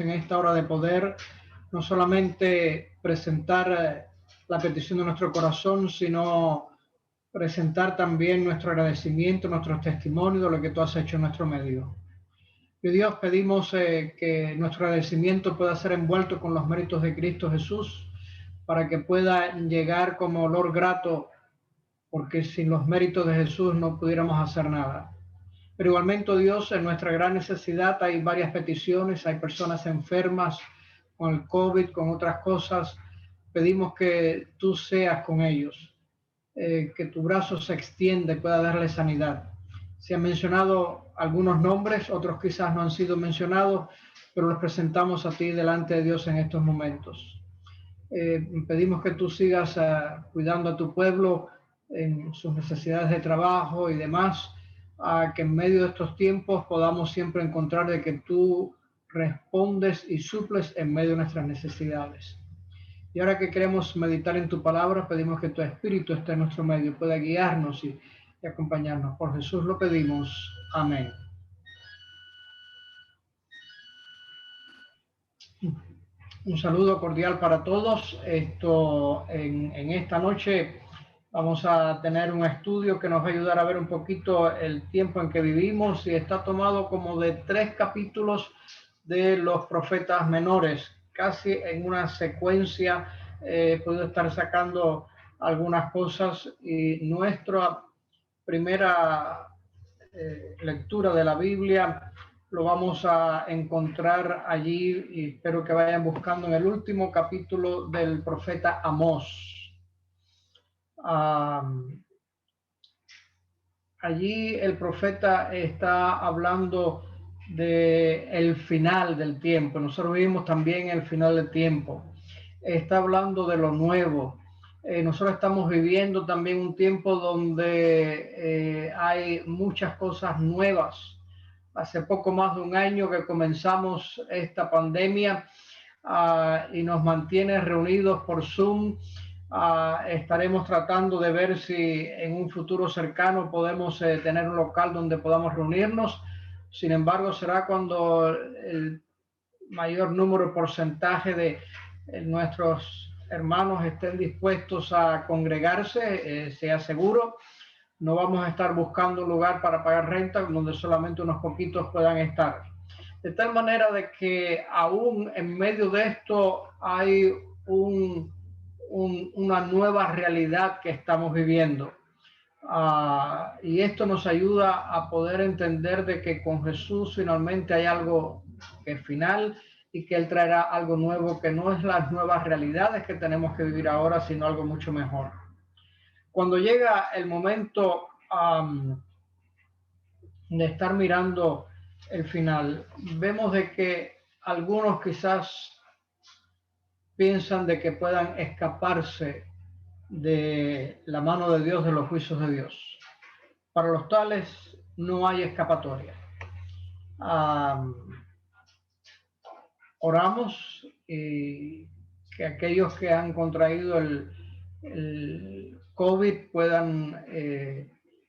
en esta hora de poder no solamente presentar la petición de nuestro corazón, sino presentar también nuestro agradecimiento, nuestros testimonios de lo que tú has hecho en nuestro medio. Y Dios, pedimos que nuestro agradecimiento pueda ser envuelto con los méritos de Cristo Jesús, para que pueda llegar como olor grato, porque sin los méritos de Jesús no pudiéramos hacer nada. Pero igualmente, Dios, en nuestra gran necesidad hay varias peticiones, hay personas enfermas con el COVID, con otras cosas. Pedimos que tú seas con ellos, que tu brazo se extienda y pueda darle sanidad. Se han mencionado algunos nombres, otros quizás no han sido mencionados, pero los presentamos a ti delante de Dios en estos momentos. Pedimos que tú sigas cuidando a tu pueblo en sus necesidades de trabajo y demás, que en medio de estos tiempos podamos siempre encontrar de que tú respondes y suples en medio de nuestras necesidades. Y ahora que queremos meditar en tu palabra, pedimos que tu Espíritu esté en nuestro medio, pueda guiarnos y acompañarnos. Por Jesús lo pedimos. Amén. Un saludo cordial para todos. En esta noche vamos a tener un estudio que nos va a ayudar a ver un poquito el tiempo en que vivimos, y está tomado como de 3 capítulos de los profetas menores, casi en una secuencia. He podido estar sacando algunas cosas, y nuestra primera lectura de la Biblia lo vamos a encontrar allí, y espero que vayan buscando en el último capítulo del profeta Amós. Allí el profeta está hablando de el final del tiempo. Nosotros vivimos también el final del tiempo. Está hablando de lo nuevo. Nosotros estamos viviendo también un tiempo donde hay muchas cosas nuevas. Hace poco más de un año que comenzamos esta pandemia, y nos mantiene reunidos por Zoom. Estaremos tratando de ver si en un futuro cercano podemos tener un local donde podamos reunirnos. Sin embargo, será cuando el mayor número, porcentaje de nuestros hermanos estén dispuestos a congregarse, sea seguro. No vamos a estar buscando un lugar para pagar renta donde solamente unos poquitos puedan estar. De tal manera de que aún en medio de esto hay una nueva realidad que estamos viviendo. Y esto nos ayuda a poder entender de que con Jesús finalmente hay algo que es final, y que Él traerá algo nuevo, que no es las nuevas realidades que tenemos que vivir ahora, sino algo mucho mejor. Cuando llega el momento de estar mirando el final, vemos de que algunos quizás piensan de que puedan escaparse de la mano de Dios, de los juicios de Dios. Para los tales no hay escapatoria. Oramos y que aquellos que han contraído el COVID puedan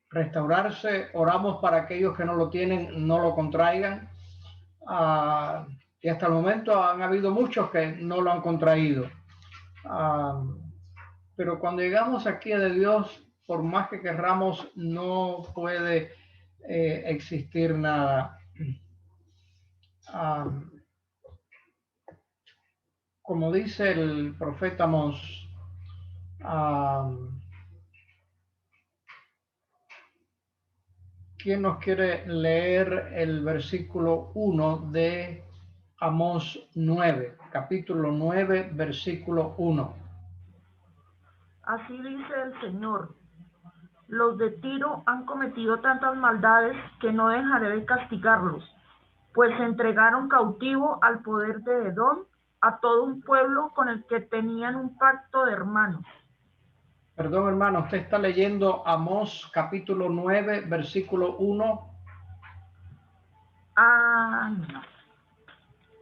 restaurarse. Oramos para aquellos que no lo tienen, no lo contraigan. Y hasta el momento han habido muchos que no lo han contraído. Pero cuando llegamos aquí de Dios, por más que querramos, no puede existir nada. Como dice el profeta Amós, ¿quién nos quiere leer el versículo 1 de Amós 9, capítulo 9, versículo 1? Así dice el Señor: los de Tiro han cometido tantas maldades que no dejaré de castigarlos, pues entregaron cautivo al poder de Edom a todo un pueblo con el que tenían un pacto de hermanos. Perdón, hermano, usted está leyendo Amós capítulo 9, versículo 1. No.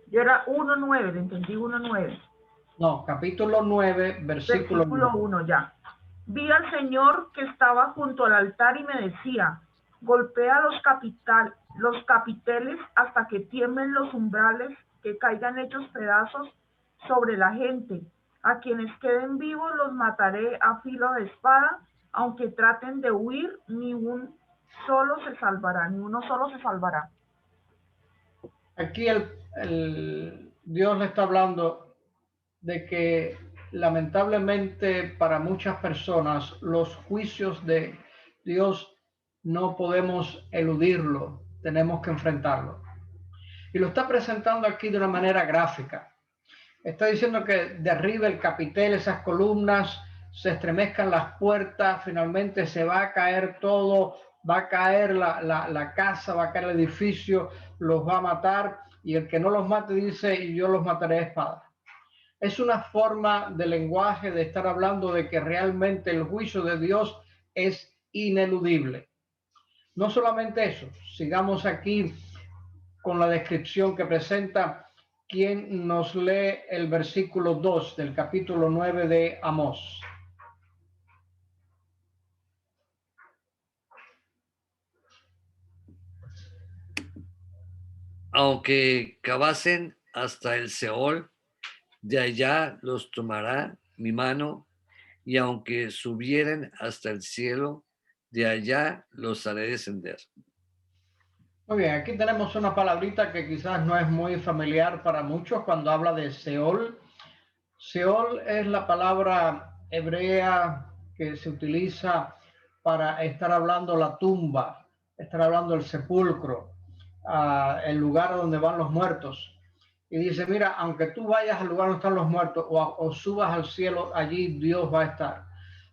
Yo era 1:9, le entendí 1:9. No, capítulo 9, versículo 1, ya. Vi al Señor que estaba junto al altar y me decía: golpea los capiteles hasta que tiemblen los umbrales que caigan hechos pedazos sobre la gente. A quienes queden vivos los mataré a filo de espada, aunque traten de huir, ni uno solo se salvará. Aquí Dios le está hablando de que lamentablemente para muchas personas los juicios de Dios no podemos eludirlo, tenemos que enfrentarlo. Y lo está presentando aquí de una manera gráfica. Está diciendo que derribe el capitel, esas columnas, se estremezcan las puertas, finalmente se va a caer todo, va a caer la casa, va a caer el edificio, los va a matar, y el que no los mate dice, yo los mataré a espada. Es una forma de lenguaje de estar hablando de que realmente el juicio de Dios es ineludible. No solamente eso, sigamos aquí con la descripción que presenta. ¿Quién nos lee el versículo 2 del capítulo 9 de Amós? Aunque cavasen hasta el Seol, de allá los tomará mi mano, y aunque subieren hasta el cielo, de allá los haré descender. Muy bien, aquí tenemos una palabrita que quizás no es muy familiar para muchos cuando habla de Seol. Seol es la palabra hebrea que se utiliza para estar hablando la tumba, estar hablando el sepulcro, el lugar donde van los muertos. Y dice, mira, aunque tú vayas al lugar donde están los muertos o subas al cielo, allí Dios va a estar.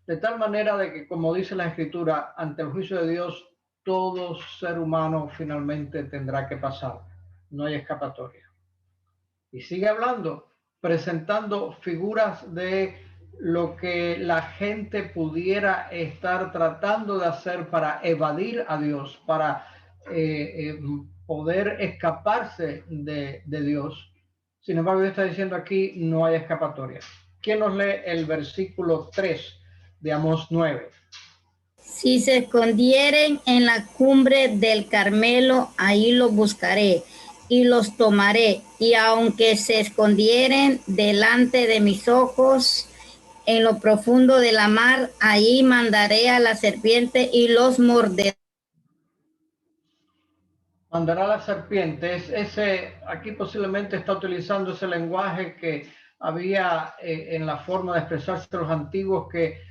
De tal manera de que, como dice la Escritura, ante el juicio de Dios, todo ser humano finalmente tendrá que pasar. No hay escapatoria. Y sigue hablando, presentando figuras de lo que la gente pudiera estar tratando de hacer para evadir a Dios, para poder escaparse de Dios. Sin embargo, Dios está diciendo aquí, no hay escapatoria. ¿Quién nos lee el versículo 3 de Amós 9? Si se escondieren en la cumbre del Carmelo, ahí los buscaré y los tomaré. Y aunque se escondieren delante de mis ojos en lo profundo de la mar, ahí mandaré a la serpiente y los morderé. Mandará la serpiente. Aquí posiblemente está utilizando ese lenguaje que había en la forma de expresarse de los antiguos, que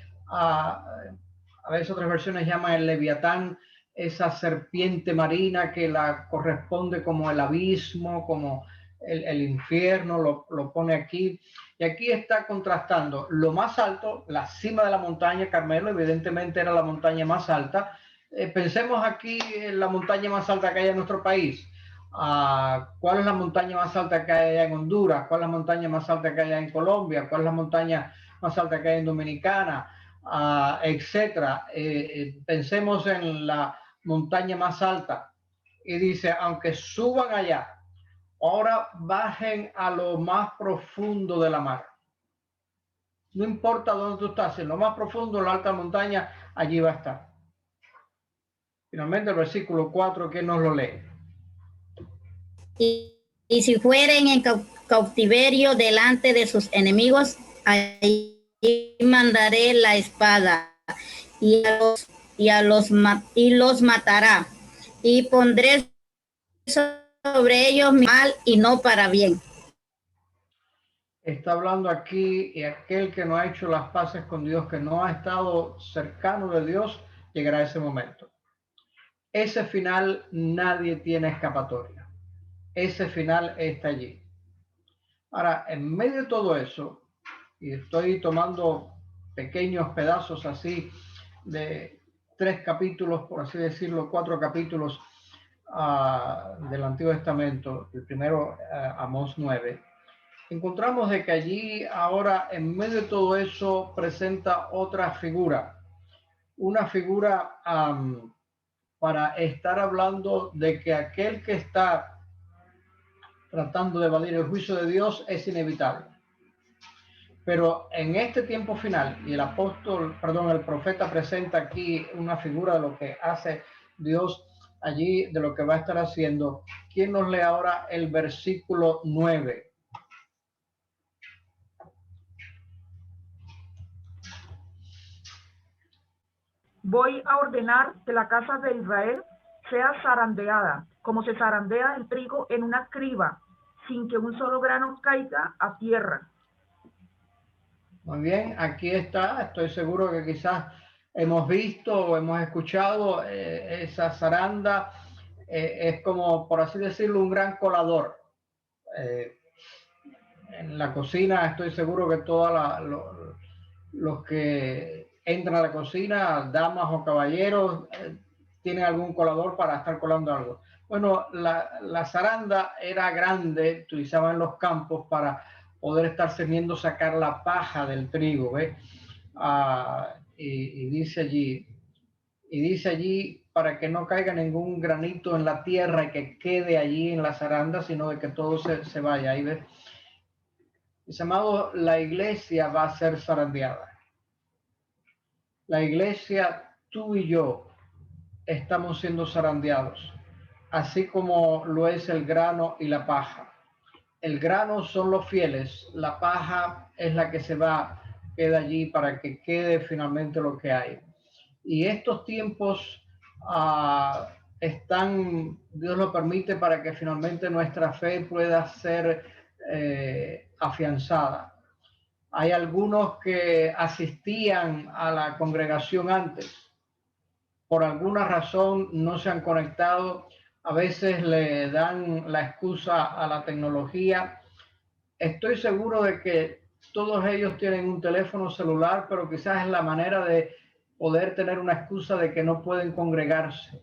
a veces otras versiones llaman el leviatán, esa serpiente marina que la corresponde como el abismo, como el infierno, lo pone aquí. Y aquí está contrastando lo más alto, la cima de la montaña Carmelo, evidentemente era la montaña más alta. Pensemos aquí en la montaña más alta que hay en nuestro país. ¿Cuál es la montaña más alta que hay allá en Honduras? ¿Cuál es la montaña más alta que hay allá en Colombia? ¿Cuál es la montaña más alta que hay en Dominicana? Etcétera. Pensemos en la montaña más alta. Y dice, aunque suban allá, ahora bajen a lo más profundo de la mar. No importa dónde tú estás, en lo más profundo, en la alta montaña, allí va a estar. Finalmente el versículo 4, ¿quién nos lo lee? Y si fueren en cautiverio delante de sus enemigos, ahí mandaré la espada y los matará, y pondré sobre ellos mi mal y no para bien. Está hablando aquí, y aquel que no ha hecho las paces con Dios, que no ha estado cercano de Dios, llegará a ese momento. Ese final nadie tiene escapatoria. Ese final está allí. Ahora, en medio de todo eso, y estoy tomando pequeños pedazos así de 3 capítulos, por así decirlo, 4 capítulos del Antiguo Testamento, el primero Amós 9, encontramos de que allí ahora en medio de todo eso presenta otra figura, una figura para estar hablando de que aquel que está tratando de evadir el juicio de Dios es inevitable. Pero en este tiempo final, y el profeta presenta aquí una figura de lo que hace Dios, allí de lo que va a estar haciendo. ¿Quién nos lee ahora el versículo 9? Voy a ordenar que la casa de Israel sea zarandeada, como se zarandea el trigo en una criba, sin que un solo grano caiga a tierra. Muy bien, aquí está. Estoy seguro que quizás hemos visto o hemos escuchado esa zaranda. Es como, por así decirlo, un gran colador. En la cocina estoy seguro que todos los que entran a la cocina, damas o caballeros, tienen algún colador para estar colando algo. Bueno, la zaranda era grande, utilizaban en los campos para poder estar teniendo sacar la paja del trigo, ¿ves? Y dice allí para que no caiga ningún granito en la tierra y que quede allí en la zaranda, sino de que todo se vaya. Ahí ves. Mis amados, la iglesia va a ser zarandeada. La iglesia, tú y yo, estamos siendo zarandeados, así como lo es el grano y la paja. El grano son los fieles, la paja es la que se va, queda allí para que quede finalmente lo que hay. Y estos tiempos están, Dios lo permite, para que finalmente nuestra fe pueda ser afianzada. Hay algunos que asistían a la congregación antes, por alguna razón no se han conectado, a veces le dan la excusa a la tecnología. Estoy seguro de que todos ellos tienen un teléfono celular, pero quizás es la manera de poder tener una excusa de que no pueden congregarse.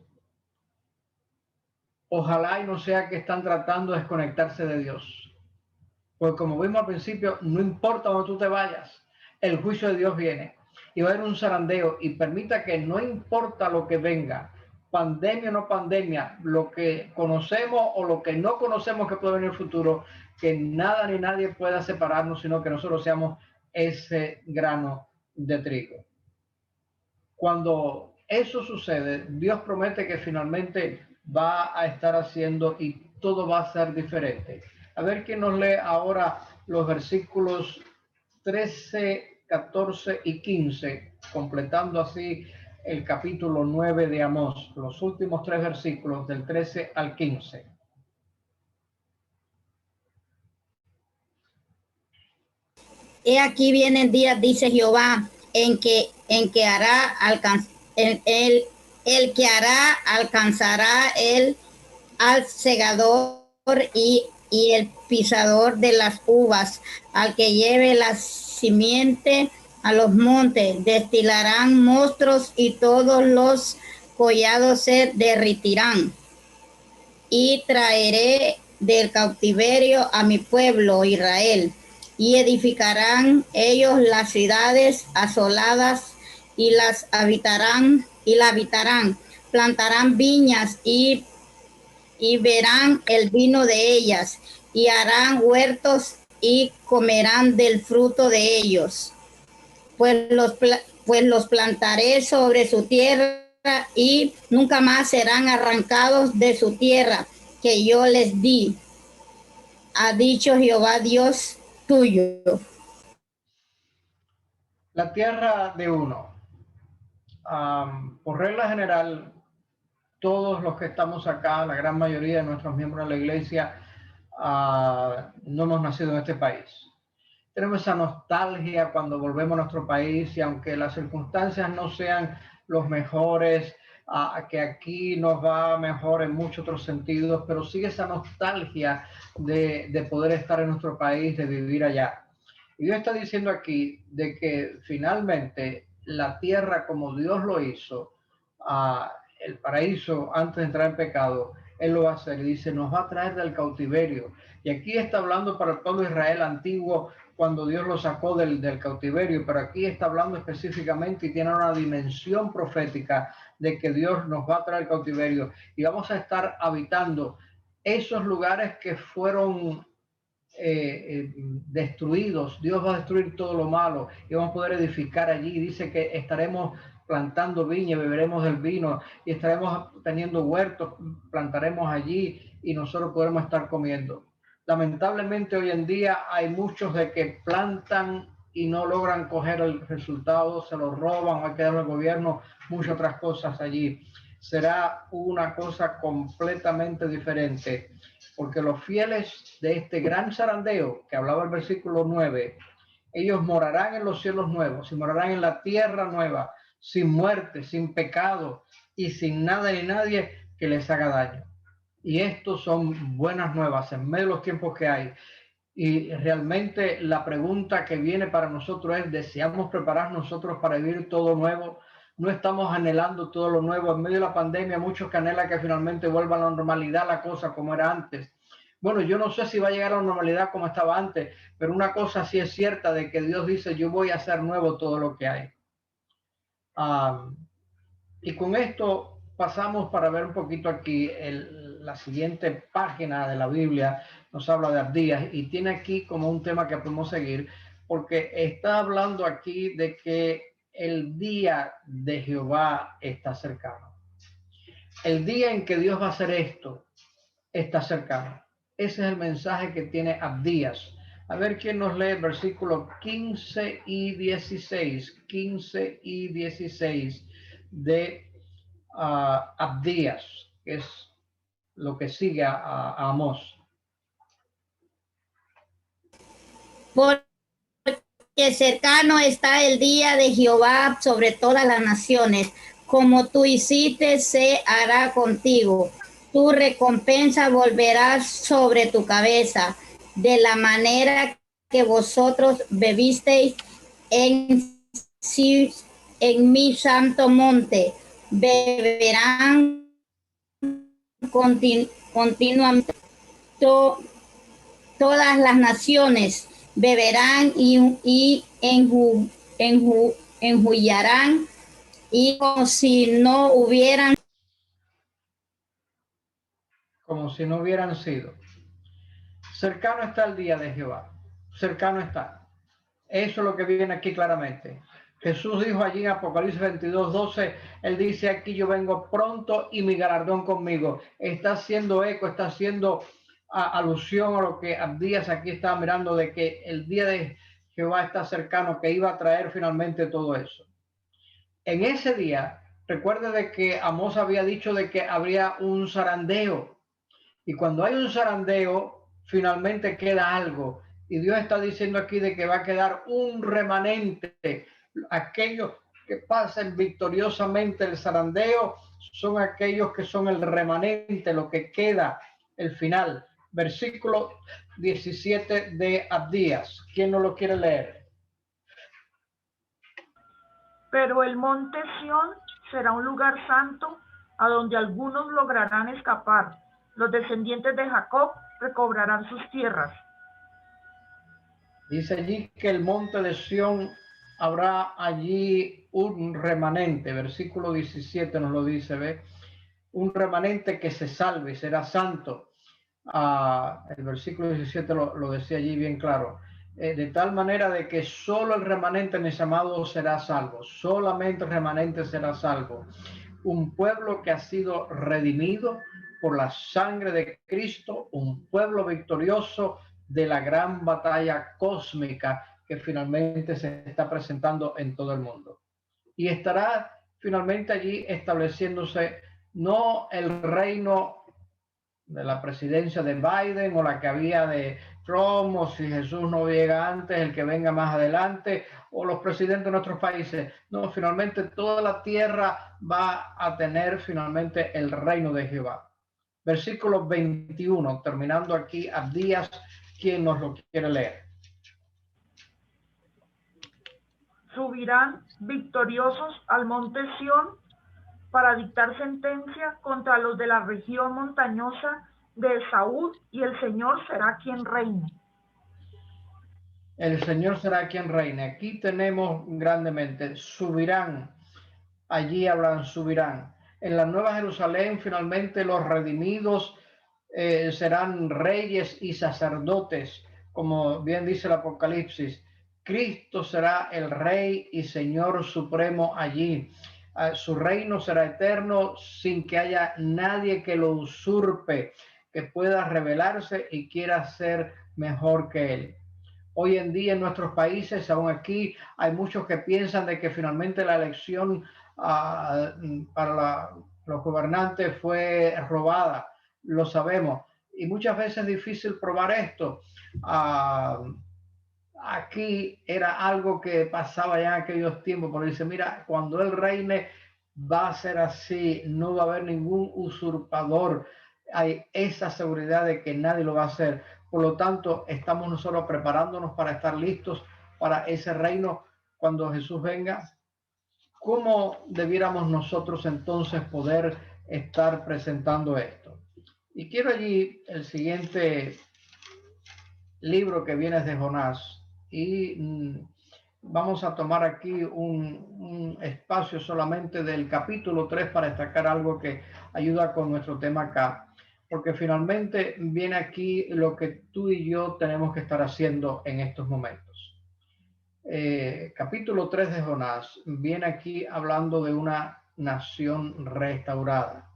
Ojalá y no sea que están tratando de desconectarse de Dios. Pues como vimos al principio, no importa donde tú te vayas, el juicio de Dios viene y va a haber un zarandeo, y permita que no importa lo que venga, pandemia o no pandemia, lo que conocemos o lo que no conocemos que puede venir en el futuro, que nada ni nadie pueda separarnos, sino que nosotros seamos ese grano de trigo. Cuando eso sucede, Dios promete que finalmente va a estar haciendo y todo va a ser diferente. A ver quién nos lee ahora los versículos 13, 14 y 15, completando así el capítulo 9 de Amós, los últimos 3 versículos del 13 al 15. He aquí vienen días, dice Jehová, en que hará el que hará alcanzará el al segador y el pisador de las uvas, al que lleve la simiente a los montes, destilarán monstruos y todos los collados se derritirán. Y traeré del cautiverio a mi pueblo Israel, y edificarán ellos las ciudades asoladas y las habitarán, plantarán viñas y verán el vino de ellas, y harán huertos y comerán del fruto de ellos. Pues los plantaré sobre su tierra y nunca más serán arrancados de su tierra que yo les di, ha dicho Jehová Dios tuyo. La tierra de uno. Por regla general, todos los que estamos acá, la gran mayoría de nuestros miembros de la iglesia, no hemos nacido en este país. Tenemos esa nostalgia cuando volvemos a nuestro país, y aunque las circunstancias no sean los mejores, que aquí nos va mejor en muchos otros sentidos, pero sigue esa nostalgia de poder estar en nuestro país, de vivir allá. Y Dios está diciendo aquí de que finalmente la tierra como Dios lo hizo, el paraíso antes de entrar en pecado, Él lo va a hacer. Y dice, nos va a traer del cautiverio. Y aquí está hablando para el pueblo de Israel antiguo, cuando Dios lo sacó del cautiverio, pero aquí está hablando específicamente y tiene una dimensión profética de que Dios nos va a traer el cautiverio y vamos a estar habitando esos lugares que fueron destruidos. Dios va a destruir todo lo malo y vamos a poder edificar allí. Dice que estaremos plantando viña, beberemos del vino y estaremos teniendo huertos, plantaremos allí y nosotros podremos estar comiendo. Lamentablemente hoy en día hay muchos de que plantan y no logran coger el resultado, se lo roban, va a quedar el gobierno, muchas otras cosas allí. Será una cosa completamente diferente, porque los fieles de este gran zarandeo que hablaba el versículo 9, ellos morarán en los cielos nuevos y morarán en la tierra nueva, sin muerte, sin pecado y sin nada ni nadie que les haga daño. Y estos son buenas nuevas en medio de los tiempos que hay. Y realmente la pregunta que viene para nosotros es, ¿deseamos preparar nosotros para vivir todo nuevo? No estamos anhelando todo lo nuevo. En medio de la pandemia, muchos que anhelan que finalmente vuelva a la normalidad la cosa como era antes. Bueno, yo no sé si va a llegar a la normalidad como estaba antes, pero una cosa sí es cierta, de que Dios dice, yo voy a hacer nuevo todo lo que hay. Y con esto pasamos para ver un poquito aquí la siguiente página de la Biblia. Nos habla de Abdías y tiene aquí como un tema que podemos seguir, porque está hablando aquí de que el día de Jehová está cercano. El día en que Dios va a hacer esto está cercano. Ese es el mensaje que tiene Abdías. A ver quién nos lee versículos 15 y 16. 15 y 16 de Abdías, que es lo que sigue a Amós. Porque cercano está el día de Jehová sobre todas las naciones. Como tú hiciste, se hará contigo. Tu recompensa volverá sobre tu cabeza, de la manera que vosotros bebisteis en mi santo monte. Beberán continuamente. Todas las naciones beberán y enjullarán, y como si no hubieran sido. Cercano está el día de Jehová. Cercano está. Eso es lo que viene aquí claramente. Jesús dijo allí en Apocalipsis 22:12, él dice aquí, yo vengo pronto y mi galardón conmigo. Está haciendo eco, está haciendo alusión a lo que Abdías aquí estaba mirando, de que el día de Jehová está cercano, que iba a traer finalmente todo eso. En ese día, recuerde de que Amós había dicho de que habría un zarandeo, y cuando hay un zarandeo, finalmente queda algo, y Dios está diciendo aquí de que va a quedar un remanente. Aquellos que pasen victoriosamente el zarandeo son aquellos que son el remanente, lo que queda, el final. Versículo 17 de Abdías. ¿Quién no lo quiere leer? Pero el monte Sión será un lugar santo a donde algunos lograrán escapar. Los descendientes de Jacob recobrarán sus tierras. Dice allí que el monte de Sión habrá allí un remanente. Versículo 17 nos lo dice, ¿ve? Un remanente que se salve, será santo. El versículo 17 lo decía allí bien claro. De tal manera de que solo el remanente, mis amados, será salvo. Solamente el remanente será salvo. Un pueblo que ha sido redimido por la sangre de Cristo, un pueblo victorioso de la gran batalla cósmica que finalmente se está presentando en todo el mundo. Y estará finalmente allí estableciéndose no el reino de la presidencia de Biden o la que había de Trump, o si Jesús no llega antes, el que venga más adelante, o los presidentes de nuestros países. No, finalmente toda la tierra va a tener finalmente el reino de Jehová. Versículo 21, terminando aquí, Abdías, ¿quién nos lo quiere leer? Subirán victoriosos al monte Sión para dictar sentencia contra los de la región montañosa de Esaú, y el Señor será quien reine. El Señor será quien reine. Aquí tenemos grandemente, subirán, allí hablan, subirán. En la Nueva Jerusalén, finalmente los redimidos serán reyes y sacerdotes, como bien dice el Apocalipsis. Cristo será el Rey y Señor supremo allí. su reino será eterno sin que haya nadie que lo usurpe, que pueda rebelarse y quiera ser mejor que él. Hoy en día en nuestros países, aún aquí, hay muchos que piensan de que finalmente la elección para los gobernantes fue robada. Lo sabemos. Y muchas veces es difícil probar esto. Aquí era algo que pasaba ya en aquellos tiempos, pero dice, mira, cuando él reine va a ser así, no va a haber ningún usurpador. Hay esa seguridad de que nadie lo va a hacer. Por lo tanto, estamos nosotros preparándonos para estar listos para ese reino cuando Jesús venga. ¿Cómo debiéramos nosotros entonces poder estar presentando esto? Y quiero allí el siguiente libro que viene de Jonás y vamos a tomar aquí un espacio solamente del capítulo 3 para destacar algo que ayuda con nuestro tema acá, porque finalmente viene aquí lo que tú y yo tenemos que estar haciendo en estos momentos. Capítulo 3 de Jonás viene aquí hablando de una nación restaurada.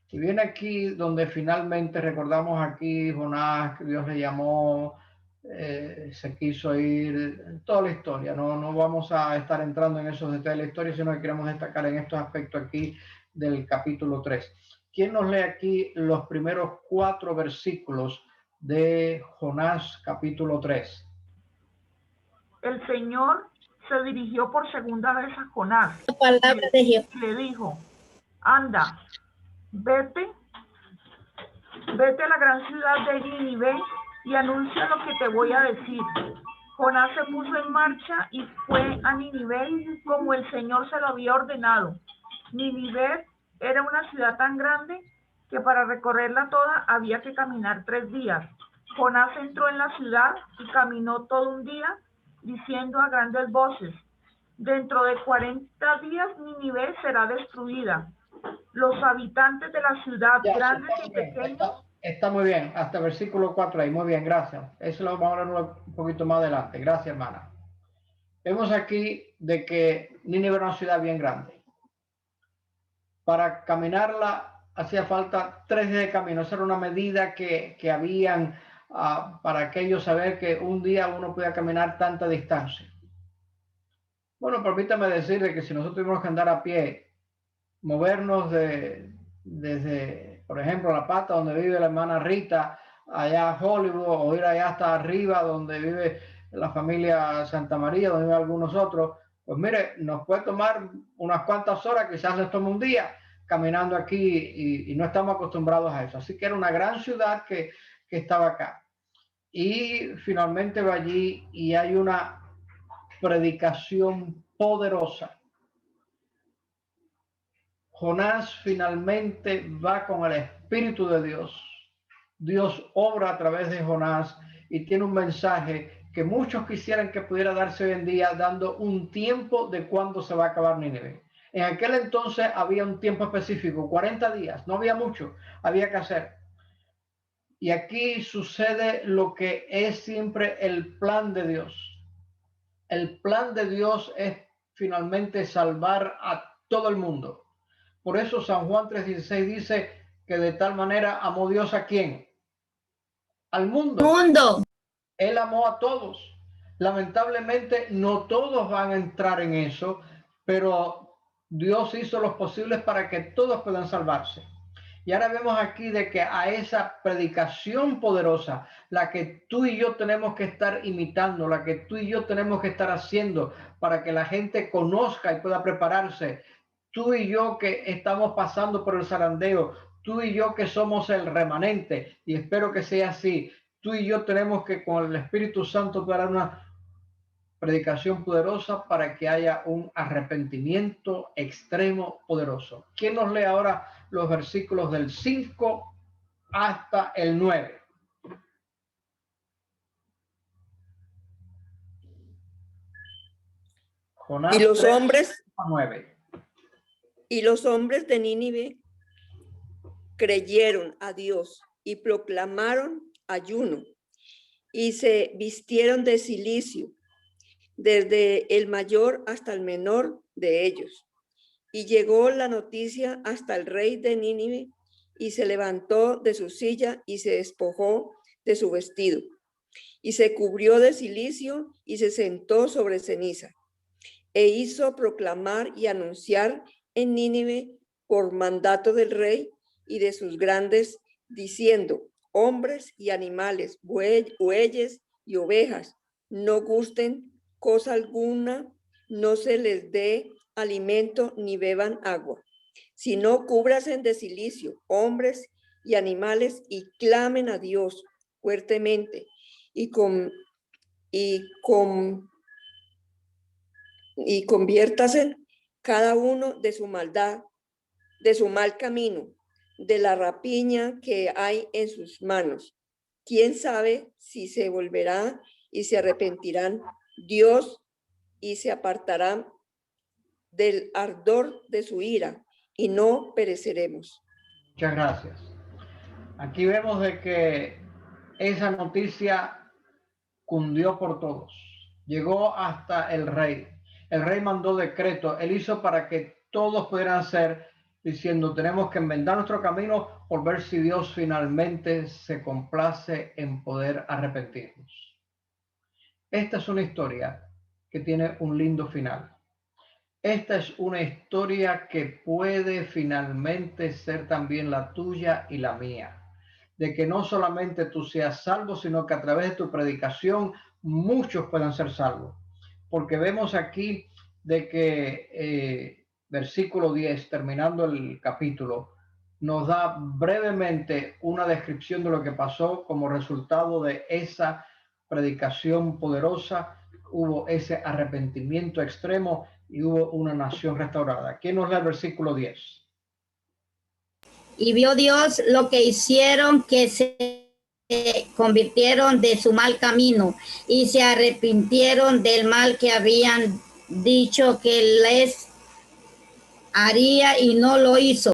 Y viene aquí donde finalmente recordamos aquí Jonás, que Dios le llamó, se quiso ir, toda la historia. No vamos a estar entrando en esos detalles de la historia, sino que queremos destacar en estos aspectos aquí del capítulo 3. ¿Quién nos lee aquí los primeros 4 versículos de Jonás capítulo 3? El Señor se dirigió por segunda vez a Jonás. La palabra de Jehová. Le dijo, anda, vete a la gran ciudad de Nínive y anuncia lo que te voy a decir. Jonás se puso en marcha y fue a Nínive como el Señor se lo había ordenado. Nínive era una ciudad tan grande que para recorrerla toda había que caminar 3 días. Jonás entró en la ciudad y caminó todo un día diciendo a grandes voces, dentro de 40 días Nínive será destruida. Los habitantes de la ciudad, grandes y pequeños. Está muy bien, hasta versículo 4 ahí, muy bien, gracias. Eso lo vamos a hablar un poquito más adelante. Gracias, hermana. Vemos aquí de que Nínive era una ciudad bien grande. Para caminarla hacía falta 3 días de camino. Esa era una medida que habían para aquellos saber que un día uno podía caminar tanta distancia. Bueno, permítame decirle que si nosotros tuvimos que andar a pie, movernos desde, por ejemplo, La Pata, donde vive la hermana Rita, allá a Hollywood, o ir allá hasta arriba, donde vive la familia Santa María, donde viven algunos otros, pues mire, nos puede tomar unas cuantas horas, quizás les tome un día caminando aquí y no estamos acostumbrados a eso. Así que era una gran ciudad que estaba acá. Y finalmente va allí y hay una predicación poderosa. Jonás finalmente va con el Espíritu de Dios. Dios obra a través de Jonás y tiene un mensaje que muchos quisieran que pudiera darse hoy en día, dando un tiempo de cuándo se va a acabar Nínive. En aquel entonces había un tiempo específico, 40 días, no había mucho, había que hacer. Y aquí sucede lo que es siempre el plan de Dios. El plan de Dios es finalmente salvar a todo el mundo. Por eso San Juan 3:16 dice que de tal manera amó Dios a quién? Al mundo. Él amó a todos. Lamentablemente no todos van a entrar en eso, pero Dios hizo los posibles para que todos puedan salvarse. Y ahora vemos aquí de que a esa predicación poderosa, la que tú y yo tenemos que estar imitando, la que tú y yo tenemos que estar haciendo para que la gente conozca y pueda prepararse, tú y yo que estamos pasando por el zarandeo, tú y yo que somos el remanente, y espero que sea así, tú y yo tenemos que con el Espíritu Santo dar una predicación poderosa para que haya un arrepentimiento extremo poderoso. ¿Quién nos lee ahora los versículos del 5 hasta el 9? Jonás y los 3, hombres 9. Y los hombres de Nínive creyeron a Dios y proclamaron ayuno y se vistieron de cilicio, desde el mayor hasta el menor de ellos. Y llegó la noticia hasta el rey de Nínive, y se levantó de su silla y se despojó de su vestido, y se cubrió de cilicio y se sentó sobre ceniza, e hizo proclamar y anunciar en Nínive por mandato del rey y de sus grandes, diciendo: hombres y animales, bueyes y ovejas, no gusten cosa alguna, no se les dé alimento ni beban agua, sino cúbrasen de cilicio, hombres y animales, y clamen a Dios fuertemente, y conviértase cada uno de su maldad, de su mal camino, de la rapiña que hay en sus manos. ¿Quién sabe si se volverá y se arrepentirán Dios y se apartarán del ardor de su ira, y no pereceremos? Muchas gracias. Aquí vemos de que esa noticia cundió por todos. Llegó hasta el rey. El rey mandó decreto. Él hizo para que todos pudieran hacer, diciendo: tenemos que enmendar nuestro camino por ver si Dios finalmente se complace en poder arrepentirnos. Esta es una historia que tiene un lindo final. Esta es una historia que puede finalmente ser también la tuya y la mía. De que no solamente tú seas salvo, sino que a través de tu predicación muchos puedan ser salvos. Porque vemos aquí de que versículo 10, terminando el capítulo, nos da brevemente una descripción de lo que pasó como resultado de esa predicación poderosa. Hubo ese arrepentimiento extremo y hubo una nación restaurada. ¿Quién nos lee el versículo 10? Y vio Dios lo que hicieron, que se convirtieron de su mal camino y se arrepintieron del mal que habían dicho que les haría, y no lo hizo.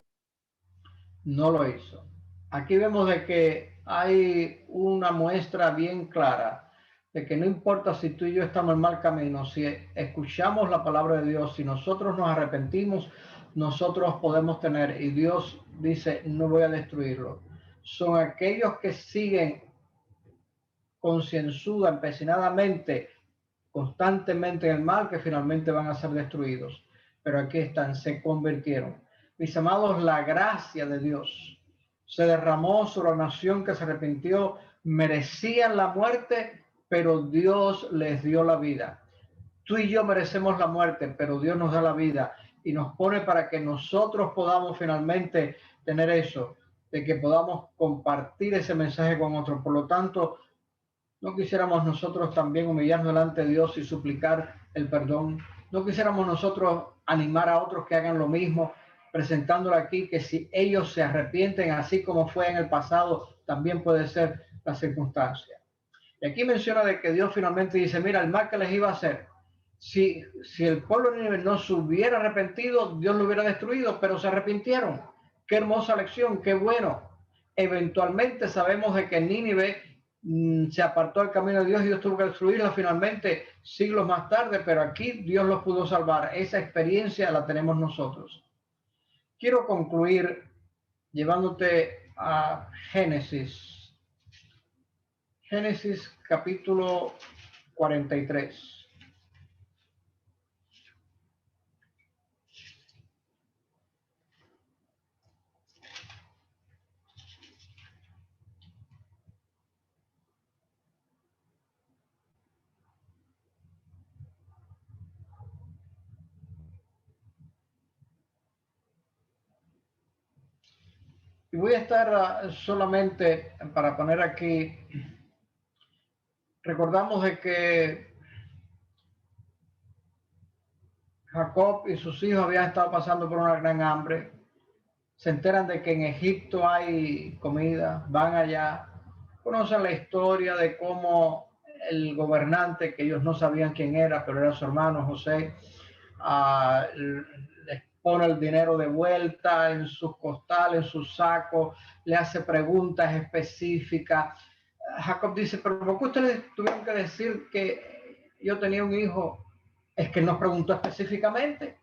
No lo hizo. Aquí vemos de que hay una muestra bien clara de que no importa si tú y yo estamos en mal camino, si escuchamos la palabra de Dios, si nosotros nos arrepentimos, nosotros podemos tener, y Dios dice: no voy a destruirlo. Son aquellos que siguen concienzuda, empecinadamente, constantemente en el mal, que finalmente van a ser destruidos. Pero aquí están, se convirtieron. Mis amados, la gracia de Dios se derramó sobre la nación que se arrepintió. Merecían la muerte, pero Dios les dio la vida. Tú y yo merecemos la muerte, pero Dios nos da la vida y nos pone para que nosotros podamos finalmente tener eso, de que podamos compartir ese mensaje con otros. Por lo tanto, ¿no quisiéramos nosotros también humillarnos delante de Dios y suplicar el perdón? ¿No quisiéramos nosotros animar a otros que hagan lo mismo, presentándole aquí que si ellos se arrepienten, así como fue en el pasado, también puede ser la circunstancia? Y aquí menciona de que Dios finalmente dice: mira, el mal que les iba a hacer, si el pueblo de Nínive no se hubiera arrepentido, Dios lo hubiera destruido, pero se arrepintieron. Qué hermosa lección, qué bueno. Eventualmente sabemos de que Nínive se apartó del camino de Dios y Dios tuvo que destruirla finalmente siglos más tarde, pero aquí Dios los pudo salvar. Esa experiencia la tenemos nosotros. Quiero concluir llevándote a Génesis. Génesis capítulo 43. Y voy a estar solamente para poner aquí, recordamos de que Jacob y sus hijos habían estado pasando por una gran hambre, se enteran de que en Egipto hay comida, van allá, conocen la historia de cómo el gobernante, que ellos no sabían quién era, pero era su hermano José, les pone el dinero de vuelta en sus costales, en sus sacos, le hace preguntas específicas. Jacob dice: pero ¿por qué ustedes tuvieron que decir que yo tenía un hijo? Es que nos preguntó específicamente.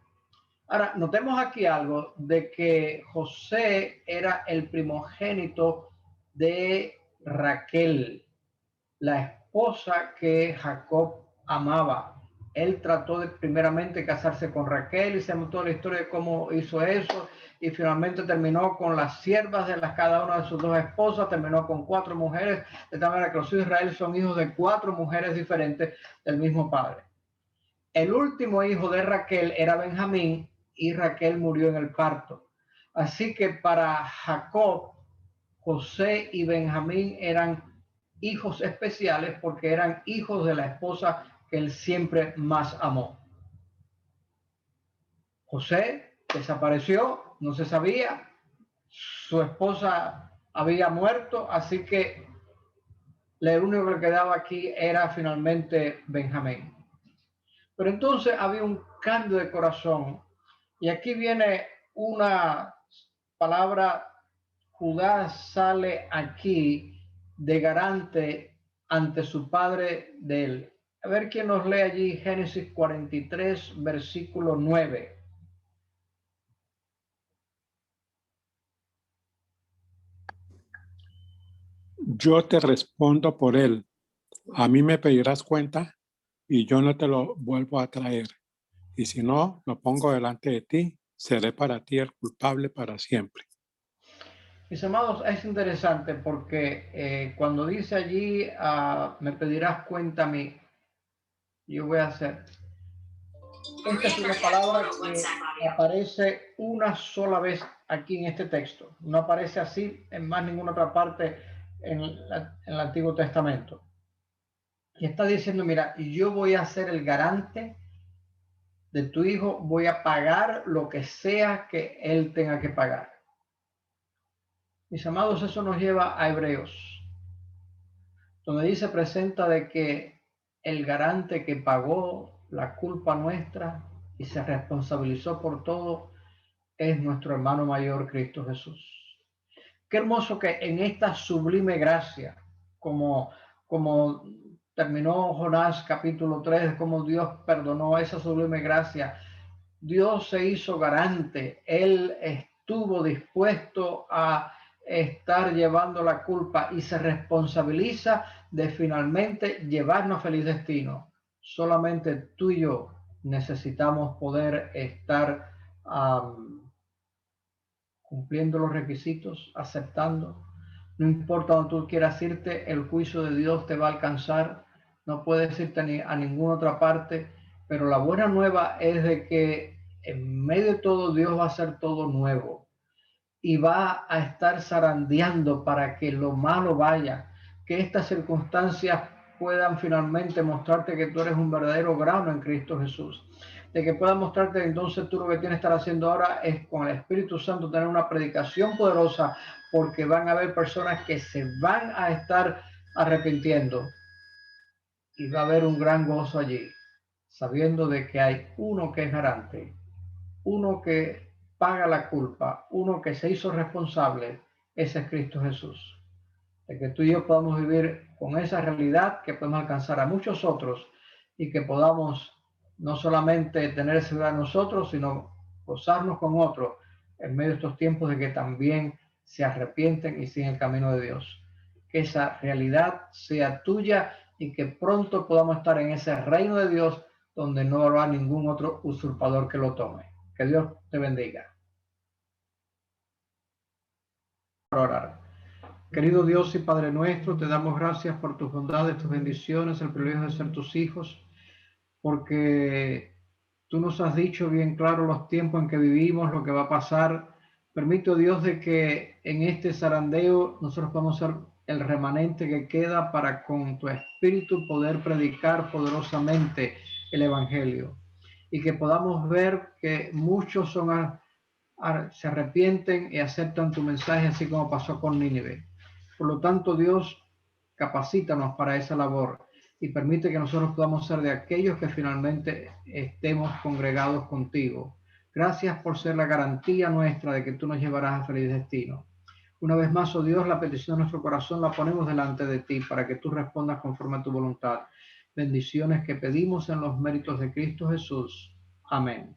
Ahora, notemos aquí algo de que José era el primogénito de Raquel, la esposa que Jacob amaba. Él trató de primeramente casarse con Raquel y se montó la historia de cómo hizo eso y finalmente terminó con las siervas de cada una de sus dos esposas, terminó con 4 mujeres, de tal manera que los hijos de Israel son hijos de 4 mujeres diferentes del mismo padre. El último hijo de Raquel era Benjamín y Raquel murió en el parto. Así que para Jacob, José y Benjamín eran hijos especiales porque eran hijos de la esposa que él siempre más amó. José desapareció, no se sabía, su esposa había muerto, así que lo único que quedaba aquí era finalmente Benjamín. Pero entonces había un cambio de corazón y aquí viene una palabra. Judá sale aquí de garante ante su padre de él. A ver quién nos lee allí Génesis 43, versículo 9. Yo te respondo por él. A mí me pedirás cuenta y yo no te lo vuelvo a traer. Y si no, lo pongo delante de ti, seré para ti el culpable para siempre. Mis amados, es interesante porque cuando dice allí, me pedirás cuenta a mí, yo voy a hacer. Esta es una palabra que aparece una sola vez aquí en este texto. No aparece así en más ninguna otra parte en el Antiguo Testamento. Y está diciendo, mira, yo voy a ser el garante de tu hijo, voy a pagar lo que sea que él tenga que pagar. Mis amados, eso nos lleva a Hebreos, donde dice, presenta de que el garante que pagó la culpa nuestra y se responsabilizó por todo es nuestro hermano mayor, Cristo Jesús. Qué hermoso que en esta sublime gracia, como terminó Jonás capítulo 3, como Dios perdonó esa sublime gracia, Dios se hizo garante, Él estuvo dispuesto a estar llevando la culpa y se responsabiliza de finalmente llevarnos a feliz destino. Solamente tú y yo necesitamos poder estar cumpliendo los requisitos, aceptando. No importa donde tú quieras irte, el juicio de Dios te va a alcanzar. No puedes irte a ninguna otra parte, pero la buena nueva es de que en medio de todo Dios va a hacer todo nuevo y va a estar zarandeando para que lo malo vaya, que estas circunstancias puedan finalmente mostrarte que tú eres un verdadero grano en Cristo Jesús, de que puedan mostrarte entonces tú lo que tienes que estar haciendo ahora es con el Espíritu Santo tener una predicación poderosa, porque van a haber personas que se van a estar arrepintiendo y va a haber un gran gozo allí, sabiendo de que hay uno que es garante, uno que paga la culpa, uno que se hizo responsable, ese es Cristo Jesús. De que tú y yo podamos vivir con esa realidad, que podemos alcanzar a muchos otros y que podamos no solamente tener seguridad nosotros, sino gozarnos con otros en medio de estos tiempos de que también se arrepienten y siguen el camino de Dios. Que esa realidad sea tuya y que pronto podamos estar en ese reino de Dios donde no habrá ningún otro usurpador que lo tome. Que Dios te bendiga. Para orar. Querido Dios y Padre nuestro, te damos gracias por tus bondades, tus bendiciones, el privilegio de ser tus hijos, porque tú nos has dicho bien claro los tiempos en que vivimos, lo que va a pasar. Permite, Dios, de que en este zarandeo nosotros podamos ser el remanente que queda para con tu espíritu poder predicar poderosamente el evangelio y que podamos ver que muchos se arrepienten y aceptan tu mensaje, así como pasó con Nínive. Por lo tanto, Dios, capacítanos para esa labor y permite que nosotros podamos ser de aquellos que finalmente estemos congregados contigo. Gracias por ser la garantía nuestra de que tú nos llevarás a feliz destino. Una vez más, oh Dios, la petición de nuestro corazón la ponemos delante de ti para que tú respondas conforme a tu voluntad. Bendiciones que pedimos en los méritos de Cristo Jesús. Amén.